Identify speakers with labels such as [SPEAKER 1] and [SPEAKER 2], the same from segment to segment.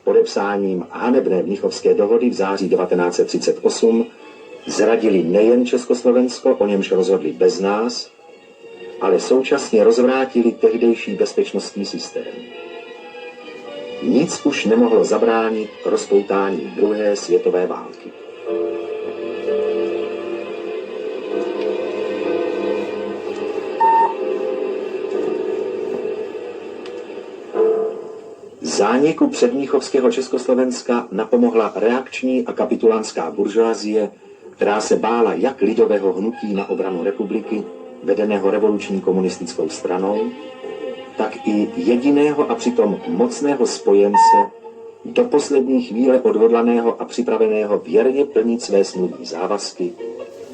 [SPEAKER 1] podepsáním hanebné Mnichovské dohody v září 1938 zradili nejen Československo, o němž rozhodli bez nás, ale současně rozvrátili tehdejší bezpečnostní systém. Nic už nemohlo zabránit rozpoutání druhé světové války. Zániku předmnichovského Československa napomohla reakční a kapitulantská buržoazie, která se bála jak lidového hnutí na obranu republiky, vedeného revoluční komunistickou stranou, tak i jediného a přitom mocného spojence, do poslední chvíle odhodlaného a připraveného věrně plnit své smluvní závazky,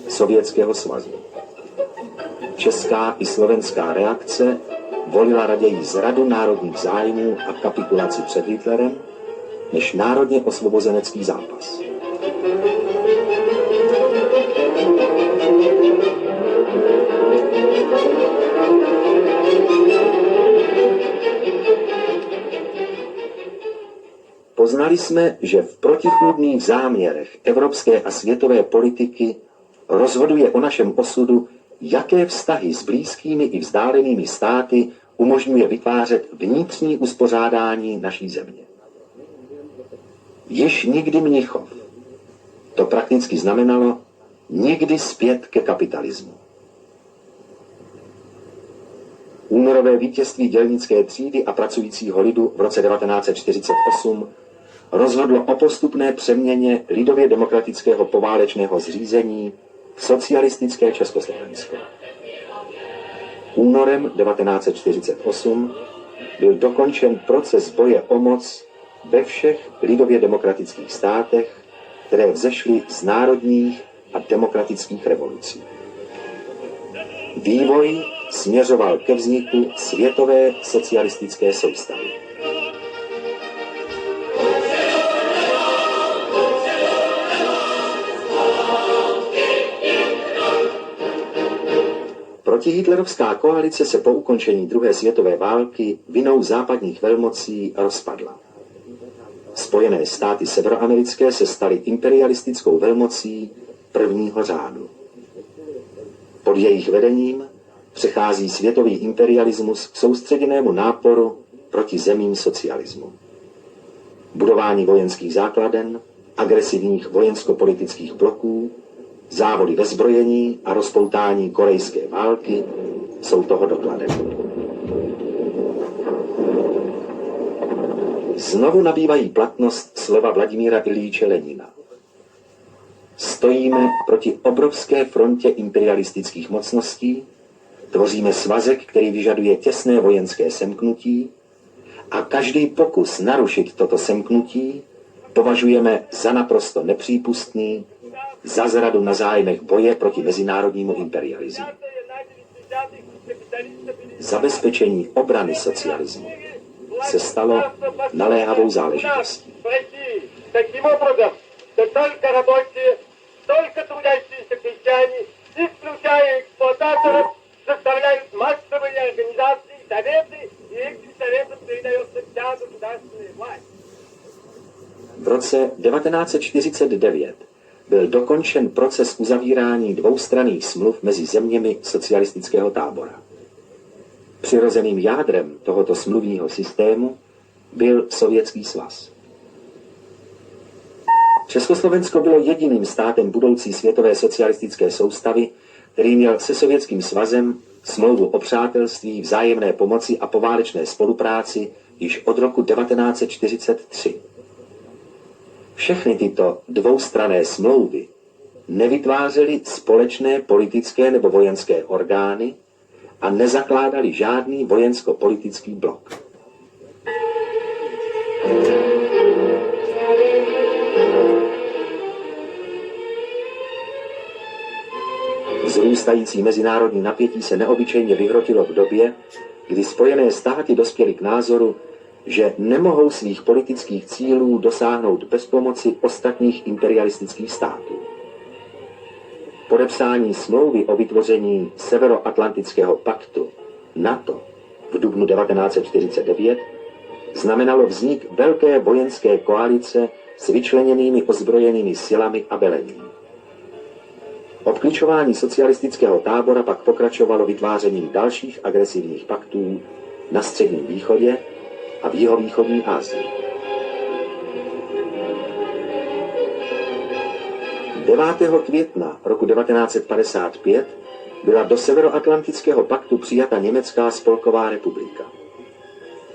[SPEAKER 1] Sovětského svazu. Česká i slovenská reakce volila raději zradu národních zájmů a kapitulaci před Hitlerem, než národně osvobozenecký zápas. Poznali jsme, že v protichůdných záměrech evropské a světové politiky rozhoduje o našem osudu, jaké vztahy s blízkými i vzdálenými státy umožňuje vytvářet vnitřní uspořádání naší země. Již nikdy Mnichov. To prakticky znamenalo nikdy zpět ke kapitalismu. Únorové vítězství dělnické třídy a pracujícího lidu v roce 1948 rozhodlo o postupné přeměně lidově demokratického poválečného zřízení v socialistické Československo. Únorem 1948 byl dokončen proces boje o moc ve všech lidově demokratických státech, které vzešly z národních a demokratických revolucí. Vývoj směřoval ke vzniku světové socialistické soustavy. Protihitlerovská koalice se po ukončení druhé světové války vinou západních velmocí rozpadla. Spojené státy severoamerické se staly imperialistickou velmocí prvního řádu. Pod jejich vedením přechází světový imperialismus k soustředěnému náporu proti zemím socialismu. Budování vojenských základen, agresivních vojensko-politických bloků, závody ve zbrojení a rozpoutání korejské války jsou toho dokladem. Znovu nabývají platnost slova Vladimíra Iljiče Lenina. Stojíme proti obrovské frontě imperialistických mocností, tvoříme svazek, který vyžaduje těsné vojenské semknutí a každý pokus narušit toto semknutí považujeme za naprosto nepřípustný, za zradu na zájmech boje proti mezinárodnímu imperialismu. Zabezpečení obrany socialismu se stalo naléhavou záležitostí.
[SPEAKER 2] Таким образом, что только рабочие, только трудящиеся крестьяне, исключая эксплуататоров, составляют массовые организации, советы, и этим советам передается вся государственная власть.
[SPEAKER 1] V roce 1949 byl dokončen proces uzavírání dvoustranných smluv mezi zeměmi socialistického tábora. Přirozeným jádrem tohoto smluvního systému byl Sovětský svaz. Československo bylo jediným státem budoucí světové socialistické soustavy, který měl se Sovětským svazem smlouvu o přátelství, vzájemné pomoci a poválečné spolupráci již od roku 1943. Všechny tyto dvoustranné smlouvy nevytvářely společné politické nebo vojenské orgány a nezakládaly žádný vojensko-politický blok. Vzrůstající mezinárodní napětí se neobyčejně vyhrotilo v době, kdy Spojené státy dospěly k názoru, že nemohou svých politických cílů dosáhnout bez pomoci ostatních imperialistických států. Podepsání smlouvy o vytvoření Severoatlantického paktu NATO v dubnu 1949 znamenalo vznik velké vojenské koalice s vyčleněnými ozbrojenými silami a velením. Obkličování socialistického tábora pak pokračovalo vytvářením dalších agresivních paktů na Středním východě a v jihovýchodní Asii. 9. května roku 1955 byla do Severoatlantického paktu přijata Německá spolková republika.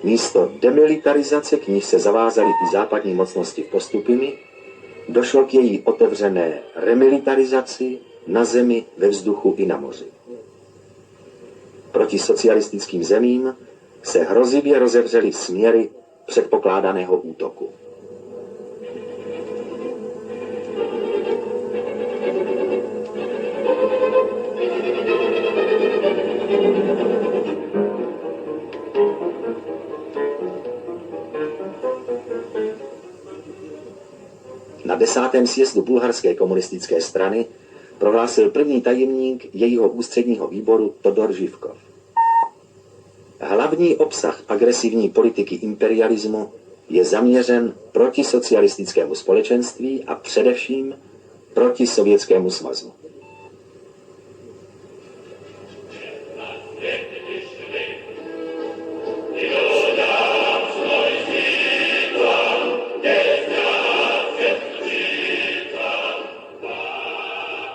[SPEAKER 1] Místo demilitarizace, k níž se zavázaly i západní mocnosti postupy, došlo k její otevřené remilitarizaci na zemi, ve vzduchu i na moři. Proti socialistickým zemím se hrozivě rozevřely směry předpokládaného útoku. Na 10. sjezdu bulharské komunistické strany prohlásil první tajemník jejího ústředního výboru Todor Živkov. Hlavní obsah agresivní politiky imperialismu je zaměřen proti socialistickému společenství a především proti Sovětskému svazu.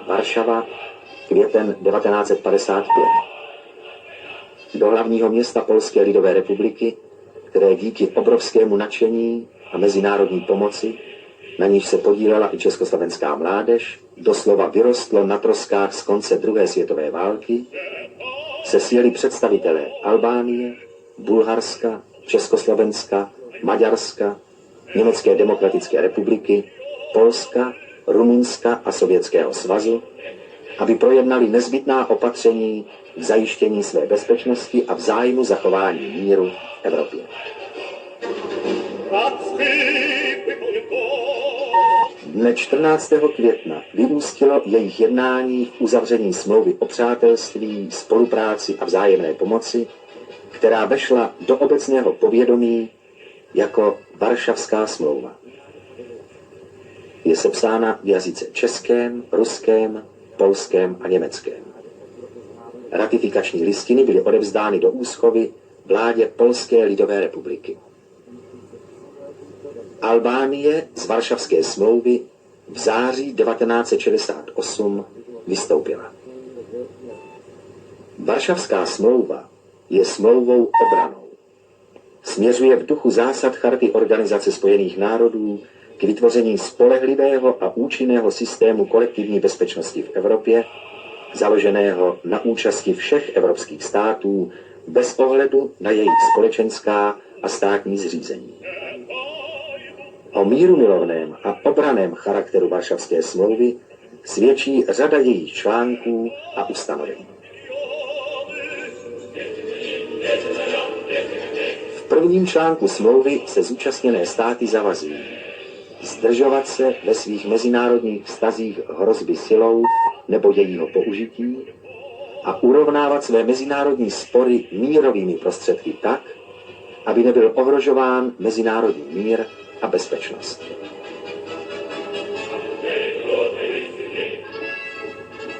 [SPEAKER 1] Varšava, květen 1955. Do hlavního města Polské lidové republiky, které díky obrovskému nadšení a mezinárodní pomoci, na níž se podílela i československá mládež, doslova vyrostlo na troskách z konce druhé světové války, se sjeli představitelé Albánie, Bulharska, Československa, Maďarska, Německé demokratické republiky, Polska, Rumunska a Sovětského svazu, aby projednali nezbytná opatření k zajištění své bezpečnosti a v zájmu zachování míru v Evropě. Dne 14. května vyústilo jejich jednání v uzavření smlouvy o přátelství, spolupráci a vzájemné pomoci, která vešla do obecného povědomí jako Varšavská smlouva. Je sepsána v jazyce českém, ruském, polském a německém. Ratifikační listiny byly odevzdány do úschovy vládě Polské lidové republiky. Albánie z Varšavské smlouvy v září 1968 vystoupila. Varšavská smlouva je smlouvou obrannou. Směřuje v duchu zásad Charty Organizace spojených národů k vytvoření spolehlivého a účinného systému kolektivní bezpečnosti v Evropě, založeného na účasti všech evropských států bez ohledu na jejich společenská a státní zřízení. O mírumilovném a obraném charakteru Varšavské smlouvy svědčí řada jejich článků a ustanovení. V prvním článku smlouvy se zúčastněné státy zavazují zdržovat se ve svých mezinárodních vztazích hrozby silou nebo jejího použití a urovnávat své mezinárodní spory mírovými prostředky tak, aby nebyl ohrožován mezinárodní mír a bezpečnost.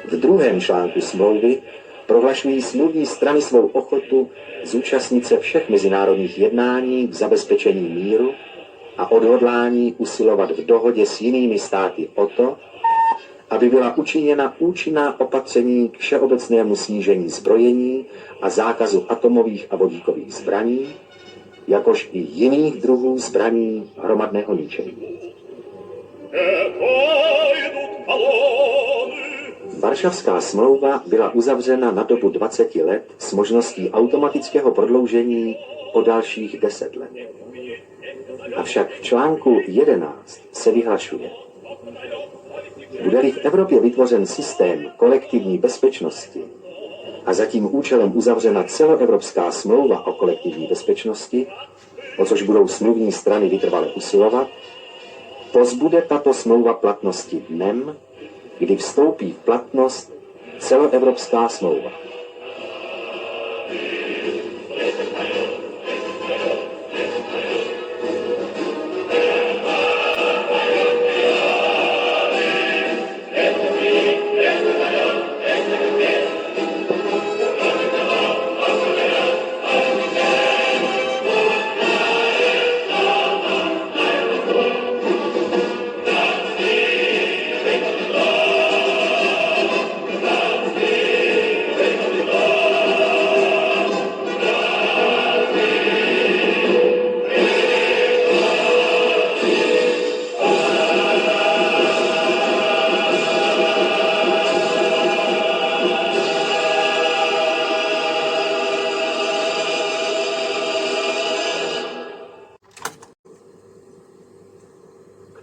[SPEAKER 1] V druhém článku smlouvy prohlašují smluvní strany svou ochotu zúčastnit se všech mezinárodních jednání k zabezpečení míru a odhodlání usilovat v dohodě s jinými státy o to, aby byla učiněna účinná opatření k všeobecnému snížení zbrojení a zákazu atomových a vodíkových zbraní, jakož i jiných druhů zbraní hromadného ničení. Varšavská smlouva byla uzavřena na dobu 20 let s možností automatického prodloužení o dalších 10 let. Avšak v článku 11 se vyhlašuje: bude-li v Evropě vytvořen systém kolektivní bezpečnosti a za tím účelem uzavřena celoevropská smlouva o kolektivní bezpečnosti, o což budou smluvní strany vytrvale usilovat, pozbude tato smlouva platnosti dnem, kdy vstoupí v platnost celoevropská smlouva.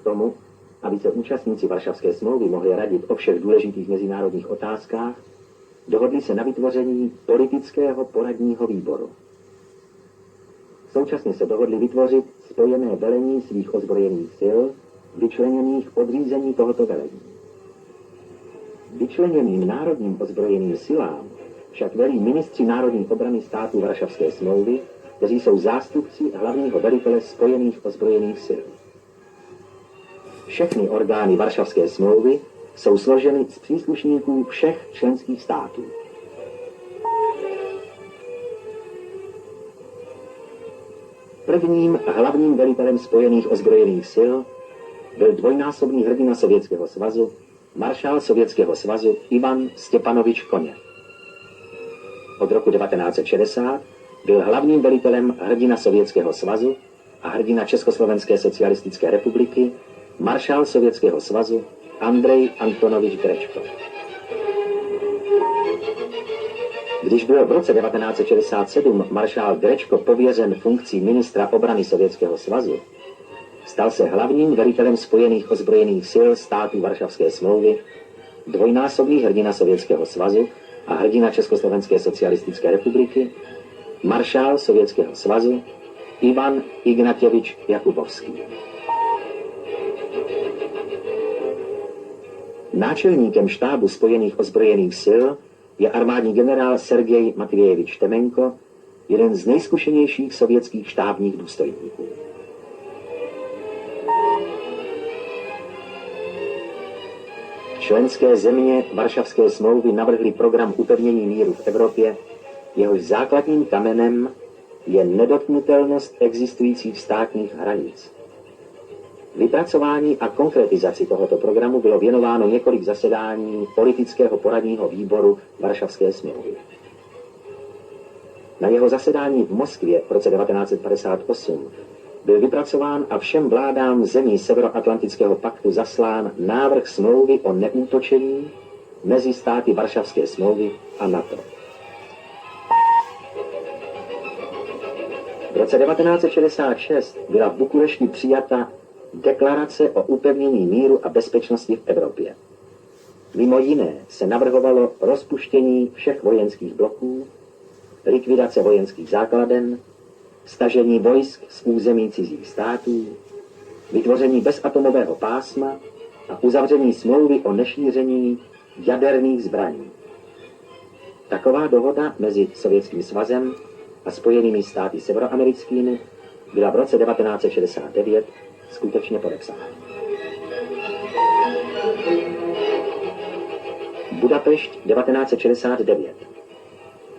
[SPEAKER 1] k tomu, aby se účastníci Varšavské smlouvy mohli radit o všech důležitých mezinárodních otázkách, dohodli se na vytvoření politického poradního výboru. Současně se dohodli vytvořit spojené velení svých ozbrojených sil, vyčleněných pod řízení tohoto velení. Vyčleněným národním ozbrojeným silám však velí ministři národní obrany států Varšavské smlouvy, kteří jsou zástupci hlavního velitele spojených ozbrojených sil. Všechny orgány Varšavské smlouvy jsou složeny z příslušníků všech členských států. Prvním hlavním velitelem spojených ozbrojených sil byl dvojnásobný hrdina Sovětského svazu, maršál Sovětského svazu Ivan Stěpanovič Koněv. Od roku 1960 byl hlavním velitelem hrdina Sovětského svazu a hrdina Československé socialistické republiky, maršál Sovětského svazu Andrej Antonovič Grečko. Když byl v roce 1967 maršál Grečko pověřen funkcí ministra obrany Sovětského svazu, stal se hlavním velitelem spojených ozbrojených sil států Varšavské smlouvy, dvojnásobný hrdina Sovětského svazu a hrdina Československé socialistické republiky, maršál Sovětského svazu Ivan Ignatěvič Jakubovský. Náčelníkem štábu spojených ozbrojených sil je armádní generál Sergej Matvějevič Temenko, jeden z nejzkušenějších sovětských štábních důstojníků. Členské země Varšavské smlouvy navrhly program upevnění míru v Evropě, jehož základním kamenem je nedotknutelnost existujících státních hranic. Vypracování a konkretizaci tohoto programu bylo věnováno několik zasedání politického poradního výboru Varšavské smlouvy. Na jeho zasedání v Moskvě v roce 1958 byl vypracován a všem vládám zemí Severoatlantického paktu zaslán návrh smlouvy o neútočení mezi státy Varšavské smlouvy a NATO. V roce 1966 byla v Bukurešti přijata deklarace o upevnění míru a bezpečnosti v Evropě. Mimo jiné se navrhovalo rozpuštění všech vojenských bloků, likvidace vojenských základen, stažení vojsk z území cizích států, vytvoření bezatomového pásma a uzavření smlouvy o nešíření jaderných zbraní. Taková dohoda mezi Sovětským svazem a Spojenými státy severoamerickými byla v roce 1969 skutečně podepsána. Budapešť 1969.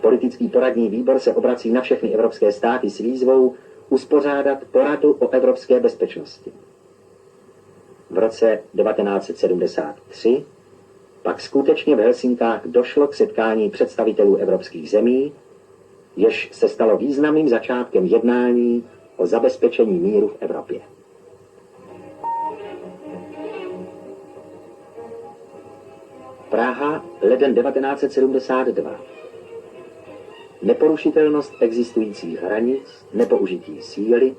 [SPEAKER 1] Politický poradní výbor se obrací na všechny evropské státy s výzvou uspořádat poradu o evropské bezpečnosti. V roce 1973 pak skutečně v Helsinkách došlo k setkání představitelů evropských zemí, jež se stalo významným začátkem jednání o zabezpečení míru v Evropě. Praha, leden 1972. Neporušitelnost existujících hranic, nepoužití síly,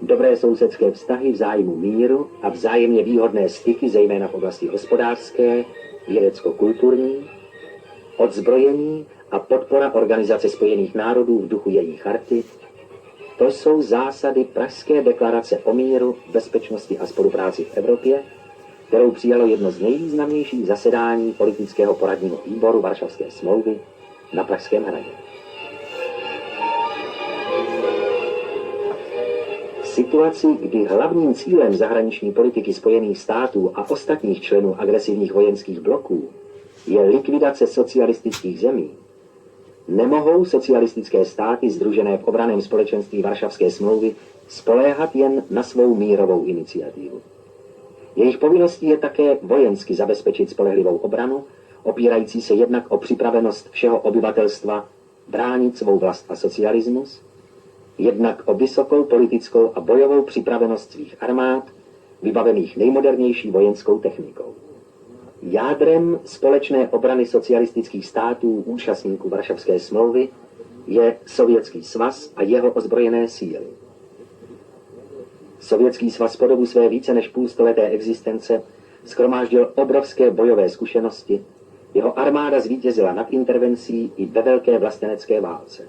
[SPEAKER 1] dobré sousedské vztahy v zájmu míru a vzájemně výhodné styky, zejména v oblasti hospodářské, vědecko-kulturní, odzbrojení a podpora Organizace spojených národů v duchu její charty, to jsou zásady Pražské deklarace o míru, bezpečnosti a spolupráci v Evropě, kterou přijalo jedno z nejvýznamnějších zasedání politického poradního výboru Varšavské smlouvy na Pražském hradě. V situaci, kdy hlavním cílem zahraniční politiky Spojených států a ostatních členů agresivních vojenských bloků je likvidace socialistických zemí, nemohou socialistické státy sdružené v obranném společenství Varšavské smlouvy spoléhat jen na svou mírovou iniciativu. Jejich povinností je také vojensky zabezpečit spolehlivou obranu, opírající se jednak o připravenost všeho obyvatelstva bránit svou vlast a socialismus, jednak o vysokou politickou a bojovou připravenost svých armád, vybavených nejmodernější vojenskou technikou. Jádrem společné obrany socialistických států účastníků Varšavské smlouvy je Sovětský svaz a jeho ozbrojené síly. Sovětský svaz po dobu své více než půlstoleté existence shromáždil obrovské bojové zkušenosti. Jeho armáda zvítězila nad intervencí i ve velké vlastenecké válce.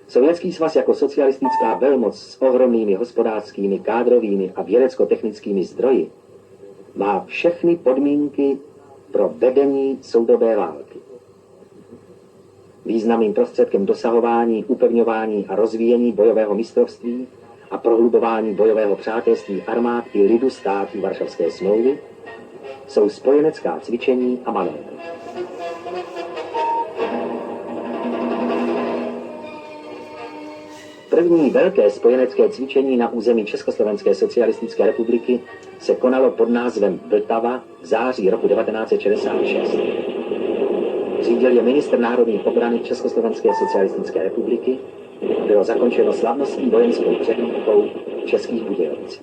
[SPEAKER 1] Sovětský svaz jako socialistická velmoc s ohromnými hospodářskými, kádrovými a vědecko-technickými zdroji má všechny podmínky pro vedení soudobé války. Významným prostředkem dosahování, upevňování a rozvíjení bojového mistrovství a prohlubování bojového přátelství armád i lidu států Varšavské smlouvy jsou spojenecká cvičení a manévry. První velké spojenecké cvičení na území Československé socialistické republiky se konalo pod názvem Vltava v září roku 1966. Řídil je ministr národní obrany Československé socialistické republiky. Bylo zakončeno slavnostní vojenskou přehlídkou v Českých Budějovicích.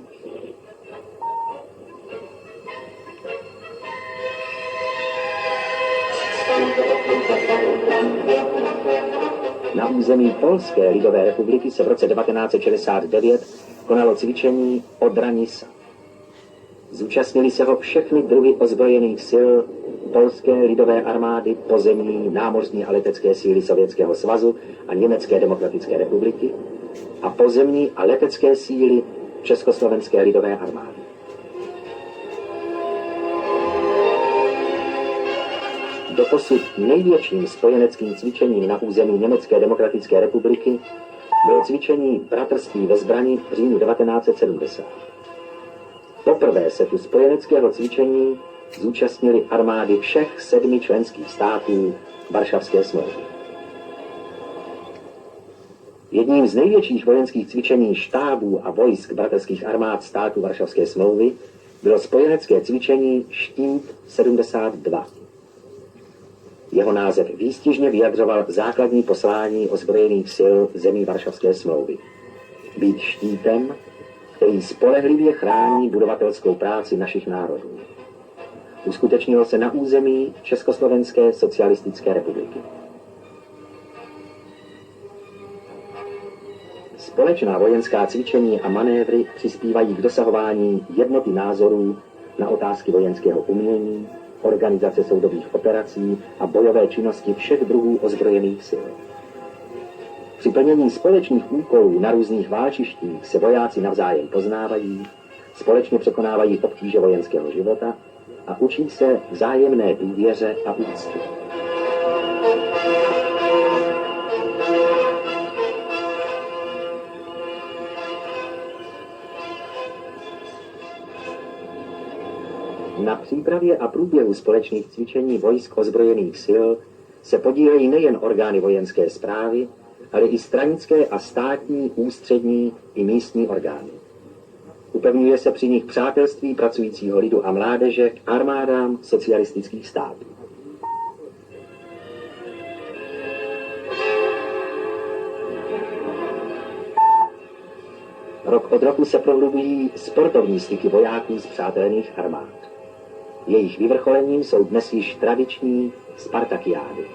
[SPEAKER 1] Na území Polské lidové republiky se v roce 1969 konalo cvičení Odra-Nisa. Zúčastnili se ho všechny druhy ozbrojených sil polské lidové armády, pozemní, námořní a letecké síly Sovětského svazu a Německé demokratické republiky a pozemní a letecké síly Československé lidové armády. Doposud největším spojeneckým cvičením na území Německé demokratické republiky bylo cvičení Bratrství ve zbrani v říjnu 1970. Poprvé se tu spojeneckého cvičení zúčastnili armády všech 7 členských států Varšavské smlouvy. Jedním z největších vojenských cvičení štábů a vojsk bratrských armád států Varšavské smlouvy bylo spojenecké cvičení Štít 72. Jeho název výstižně vyjadřoval základní poslání ozbrojených sil zemí Varšavské smlouvy. Být štítem, který spolehlivě chrání budovatelskou práci našich národů. Uskutečnilo se na území Československé socialistické republiky. Společná vojenská cvičení a manévry přispívají k dosahování jednoty názorů na otázky vojenského umění, organizace soudobých operací a bojové činnosti všech druhů ozbrojených sil. Při plnění společných úkolů na různých válčištích se vojáci navzájem poznávají, společně překonávají obtíže vojenského života a učí se vzájemné důvěře a úctě. Na přípravě a průběhu společných cvičení vojsk ozbrojených sil se podílejí nejen orgány vojenské správy, ale i stranické a státní, ústřední i místní orgány. Upevňuje se při nich přátelství pracujícího lidu a mládeže k armádám socialistických států. Rok od roku se prohlubují sportovní styky vojáků z přátelených armád. Jejich vyvrcholením jsou dnes již tradiční spartakiády.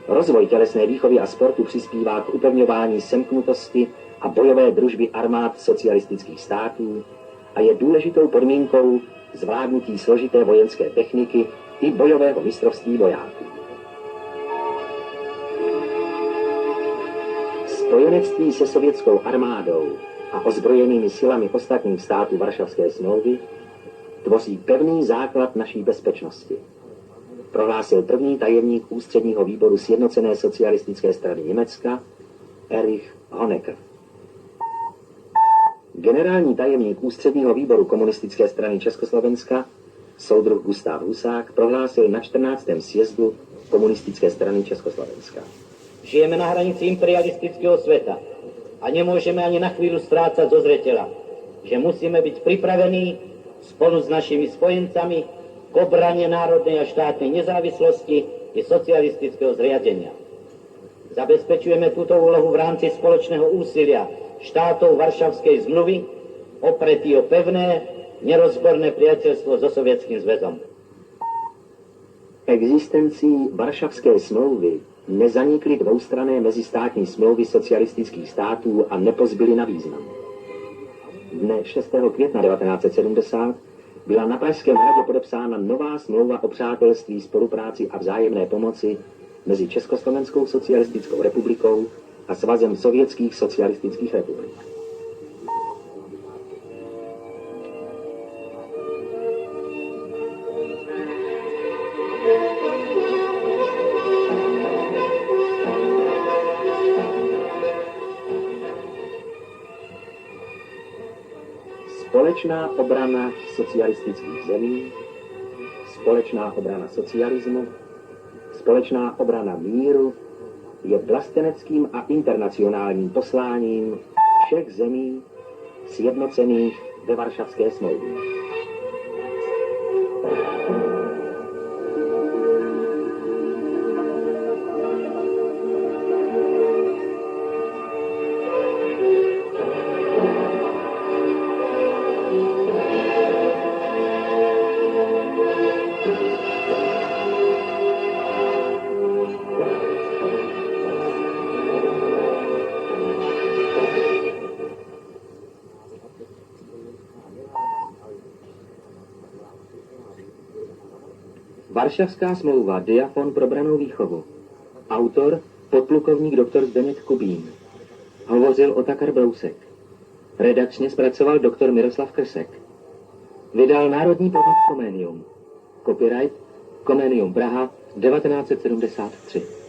[SPEAKER 1] Rozvoj tělesné výchovy a sportu přispívá k upevňování semknutosti a bojové družby armád socialistických států a je důležitou podmínkou zvládnutí složité vojenské techniky i bojového mistrovství vojáků. Spojenectví se sovětskou armádou a ozbrojenými silami ostatních států Varšavské smlouvy tvoří pevný základ naší bezpečnosti, prohlásil první tajemník ústředního výboru Sjednocené socialistické strany Německa Erich Honecker. Generální tajemník ústředního výboru komunistické strany Československa soudruh Gustav Husák prohlásil na 14. sjezdu komunistické strany Československa.
[SPEAKER 3] Žijeme na hranici imperialistického sveta a nemôžeme ani na chvíľu strácať zo zreteľa, že musíme byť pripravení spolu s našimi spojencami k obrane národnej a štátnej nezávislosti i socialistického zriadenia. Zabezpečujeme túto úlohu v rámci spoločného úsilia štátov Varšavskej zmluvy opretý o pevné, nerozborné priateľstvo so Sovětským zväzom.
[SPEAKER 1] Existencí Varšavské smlouvy nezanikly dvoustranné mezistátní smlouvy socialistických států a nepozbyly na významu. dne 6. května 1970 byla na Pražském hradě podepsána nová smlouva o přátelství, spolupráci a vzájemné pomoci mezi Československou socialistickou republikou a Svazem sovětských socialistických republik. Společná obrana socialistických zemí, společná obrana socialismu, společná obrana míru je vlasteneckým a internacionálním posláním všech zemí sjednocených ve Varšavské smlouvě. Varšavská smlouva, diafon pro brannou výchovu. Autor, podplukovník doktor Zdeněk Kubín. Hovořil Otakar Brousek. Redakčně zpracoval doktor Miroslav Krsek. Vydal Národní podnik Comenium. Copyright Comenium Praha 1973.